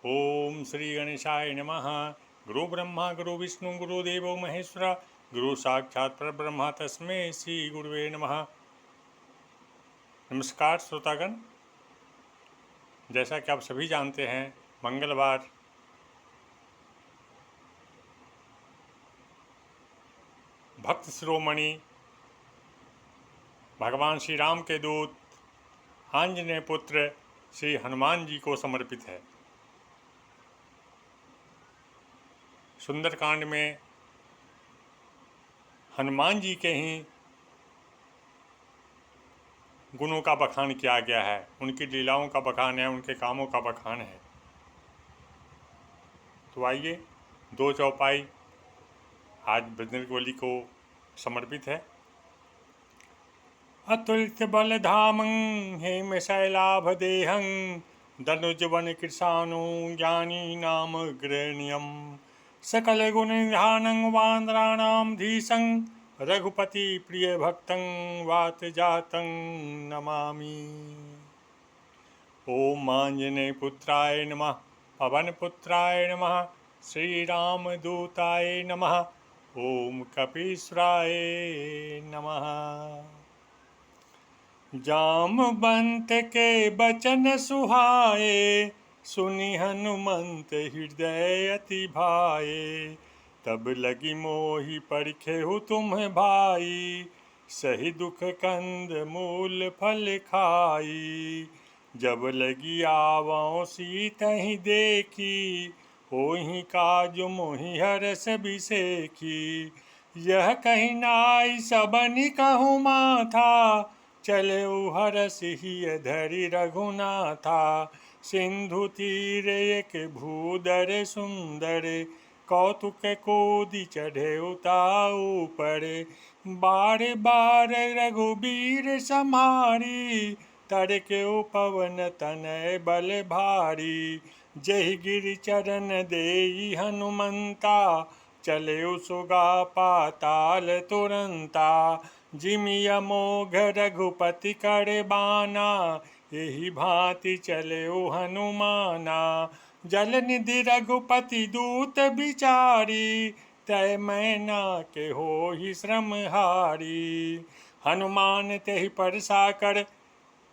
ओम श्री गणेशाय नमः। गुरु ब्रह्मा गुरु विष्णु गुरुदेवो महेश्वर गुरु साक्षात परब्रह्म तस्मै श्री गुरुवे नमः। नमस्कार श्रोतागण, जैसा कि आप सभी जानते हैं, मंगलवार भक्त शिरोमणि भगवान श्री राम के दूत आंजनेय पुत्र श्री हनुमान जी को समर्पित है। सुंदरकांड में हनुमान जी के ही गुणों का बखान किया गया है, उनकी लीलाओं का बखान है, उनके कामों का बखान है। तो आइए, दो चौपाई आज बजरंगबली को समर्पित है। अतुलित बल धामं हेम शैलाभ देहं धनुज वन कृषाणु ज्ञानी नाम ग्रहण्यम सकल गुण निधानं वानराणाम धीशं रघुपति प्रिय भक्तं वात जातं नमामि। ओम आंजनेय पुत्राय नमः, पवन पुत्राय नमः, श्री राम दूताय नमः, ओम कपीश्वराय नमः। जामवंत के बचन सुहाए सुनि हनुमंत हृदय अति भाए तब लगी मोहि परिखेहु तुम भाई सही दुख कंद मूल फल खाई जब लगी आवों सीतहि देखी होहि काज मोहि हरस बिसेखी यह कही नाई सबनि कहूँ माथा चले हरस ही धरि रघुनाथा सिंधु तीर एक भूदर सुंदर कौतुक कोदि चढ़े उताऊ पर बार बार रघुबीर समारी तर के पवन तनय बल भारी जय गिरि चरण देई हनुमंता चले सुगा पाताल तुरंता जिमिया मोघ रघुपति कर बाना यही भांति चले हनुमाना जल निधि रघुपति दूत बिचारी तय मैना के हो ही श्रम हारी हनुमान तेहि परसा कर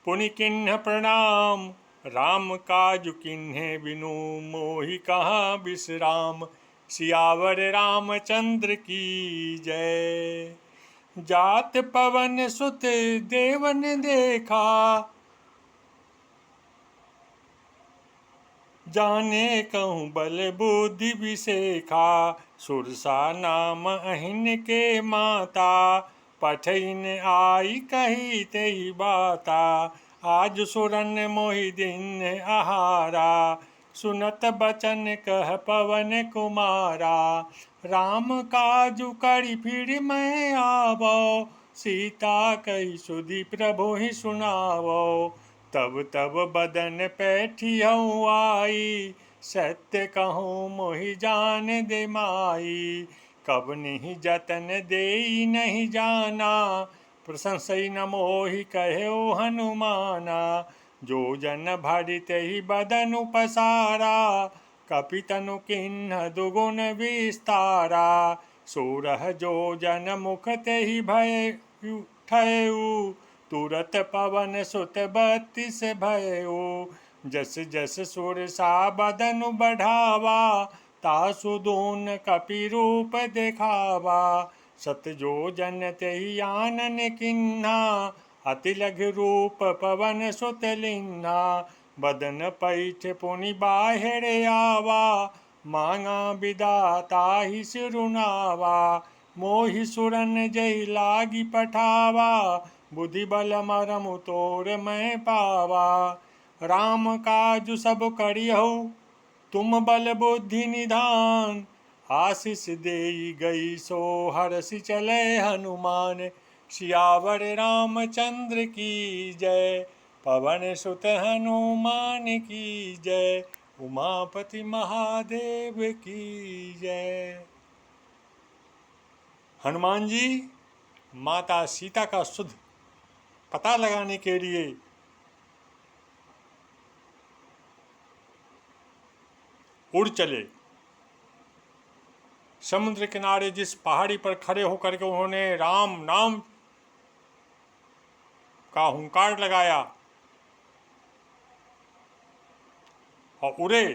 पुनि किन्ह प्रणाम राम काज किन्हे बिनु मोहि कहाँ विश्राम सियावर रामचंद्र की जय। जात पवन सुत देवन देखा जाने कहूँ बल बुद्धि विशेखा सुरसा नाम अहिन के माता पठइन आई कही तेहि बाता आज सुरन मोहि दिन आहारा सुनत बचन कह पवन कुमारा राम काजु करि फिर मैं आवो सीता कही सुधि प्रभु ही सुनावो तब तब बदन पैठियऊ आई सत्य कहूँ मोहि जान दे माई कब नहीं जतन देई नहीं जाना प्रशंसई न मोहि कहो हनुमाना जो जन भरित ही बदन पसारा कपितनु किन्ह दुगुण विस्तारा सोरह जो जन मुख ते ही भय ठयऊ तुरत पवन सुत 32 भयो जस जस सुर सा बदन बढ़ावा तासु दून कपि रूप देखावा सत जो जन तेहि आनन किन्हा अति लघु रूप पवन सुत लिन्हा बदन पैठ पुनि बाहिर आवा मांगा विदाता ही सिरुनावा मोहि सुरन जय लागी पठावा बुद्धि बल मरमु तोर मैं पावा राम काजु सब करियहु तुम बल बुद्धि निधान आशीष देई गई सो हरषि चले हनुमान सियावर रामचंद्र की जय पवन सुत हनुमान की जय उमापति महादेव की जय। हनुमान जी माता सीता का शुद्ध पता लगाने के लिए उड़ चले। समुद्र किनारे जिस पहाड़ी पर खड़े होकर के उन्होंने राम नाम का हुंकार लगाया और उड़े,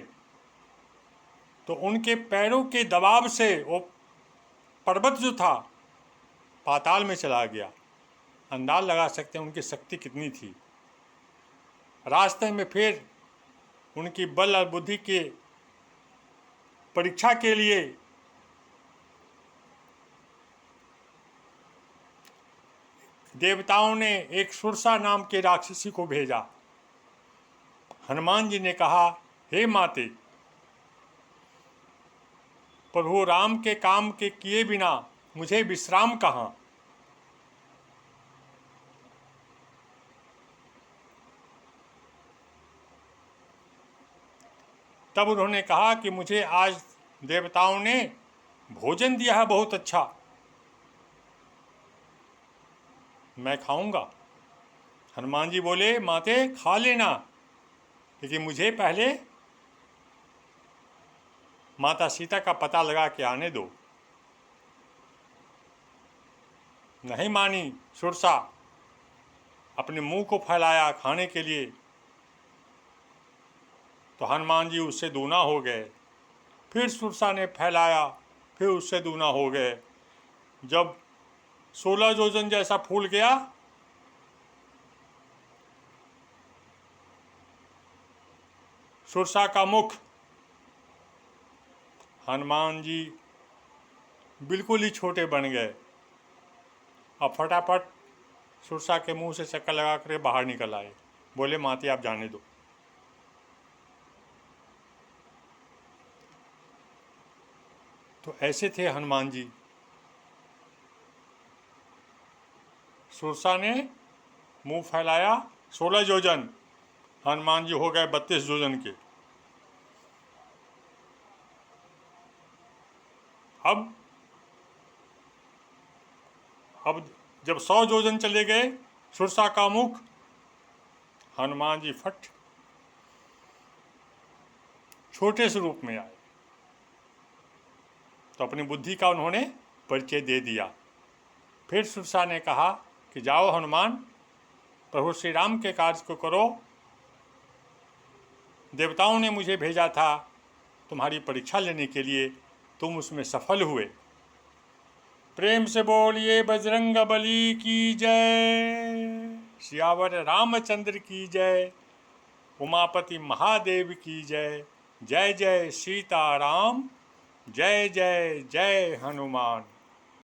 तो उनके पैरों के दबाव से वो पर्वत जो था पाताल में चला गया। अंदाज लगा सकते हैं उनकी शक्ति कितनी थी। रास्ते में फिर उनकी बल और बुद्धि के परीक्षा के लिए देवताओं ने एक सुरसा नाम के राक्षसी को भेजा। हनुमान जी ने कहा, हे माते, प्रभु राम के काम के किए बिना मुझे विश्राम कहाँ। तब उन्होंने कहा कि मुझे आज देवताओं ने भोजन दिया है बहुत अच्छा, मैं खाऊंगा। हनुमान जी बोले, माते खा लेना, लेकिन मुझे पहले माता सीता का पता लगा के आने दो। नहीं मानी सुरसा, अपने मुंह को फैलाया खाने के लिए, तो हनुमान जी उससे दूना हो गए। फिर सुरसा ने फैलाया, फिर उससे दूना हो गए। जब 16 योजन जैसा फूल गया, सुरसा का मुख, हनुमान जी बिल्कुल ही छोटे बन गए और फटाफट सुरसा के मुंह से चक्कर लगा कर बाहर निकल आए। बोले, माते आप जाने दो। तो ऐसे थे हनुमान जी। सुरसा ने मुंह फैलाया 16 योजन, हनुमान जी हो गए 32 योजन के। अब जब 100 योजन चले गए सुरसा का मुख, हनुमान जी फट छोटे स्वरूप में आए। तो अपनी बुद्धि का उन्होंने परिचय दे दिया। फिर सुरसा ने कहा कि जाओ हनुमान, प्रभु श्री राम के कार्य को करो। देवताओं ने मुझे भेजा था तुम्हारी परीक्षा लेने के लिए, तुम उसमें सफल हुए। प्रेम से बोलिए बजरंग बली की जय, सियावर रामचंद्र की जय, उमापति महादेव की जय। जय जय सीताराम, जय जय जय हनुमान।